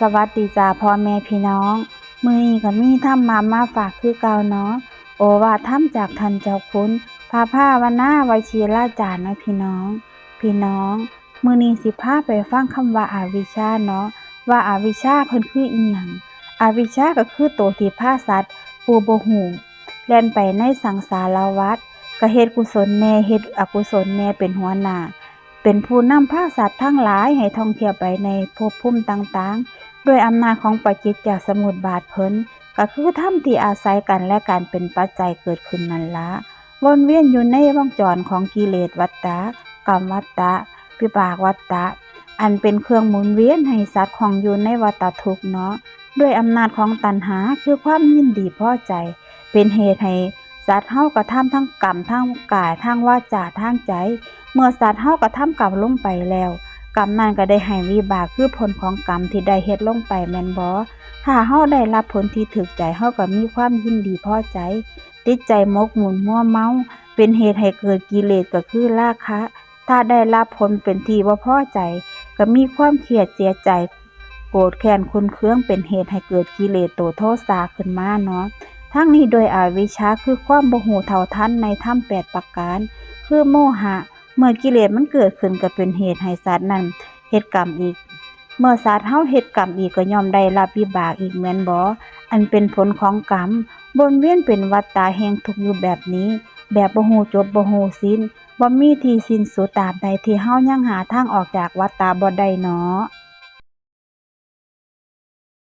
สวัสดีจ้าพ่อแม่พี่น้องมื้อนี้ก็มีธรรมะมาฝากคือเก่าเนาะโอวาทธรรมจากท่านเจ้าคุณพระภาวนาไวชิราจารย์นะพี่น้องมื้อนี้สิพาไปฟังคำว่าอาวิชชาเนาะว่าอาวิชชาเพิ่นคืออิหยังอวิชชาก็คือตัวที่พาสัตว์ผู้บ่ฮู้แล่นไปในสังสารวัฏก็เฮ็ดกุศลแน่เฮ็ดอกุศลแน่เป็นหัวหน้าเป็นผู้นำพาสัตว์ทั้งหลายให้ท่องเที่ยวไปในภพภูมิต่างๆด้วยอำนาจของปฏิจจสมุปบาทเพิ่นก็คือธรรมที่อาศัยกันและกันเป็นปัจจัยเกิดขึ้นนั่นละวนเวียนอยู่ในวงจรของกิเลสวัฏฏะกรรมวัฏฏะวิบากวัฏฏะอันเป็นเครื่องหมุนเวียนให้สัตว์ของอยู่ในวัฏทุกข์เนาะด้วยอำนาจของตัณหาคือความยินดีพอใจเป็นเหตุให้สัตว์เฮากระทำทั้งกรรมทั้งกายทั้งวาจาทั้งใจเมื่อสัตว์เฮากระทำกรรมลงไปแล้วกรรมนั้นก็ได้ให้วิบากคือผลของกรรมที่ได้เฮ็ดลงไปแม่นบ่ถ้าเฮาได้รับผลที่ถูกใจเฮาก็มีความยินดีพอใจติดใจหมกมุ่นมัวเมาเป็นเหตุให้เกิดกิเลสก็คือราคะถ้าได้รับผลเป็นที่บ่พอใจก็มีความเครียดเสียใจโกรธแค้นขุ่นเคืองเป็นเหตุให้เกิดกิเลสโทสะขึ้นมาเนาะทั้งนี้โดยอวิชชาคือความบ่ฮู้เท่าทันในธรรม8ประการคือโมหะเมื่อกิเลสมันเกิดขึ้นก็เป็นเหตุให้สัตว์นั้นเฮ็ดกรรมอีกเมื่อสัตว์เฮาเฮ็ดกรรมอีกก็ย่อมได้รับวิบากอีกแม่นบ่อันเป็นผลของกรรมวนเวียนเป็นวัฏฏะแห่งทุกข์อยู่แบบนี้แบบบ่ฮู้จบบ่ฮู้สิ้นบ่มีที่สิ้นสุดตราบใดที่เฮายังหาทางออกจากวัฏฏะบ่ได้เนาะ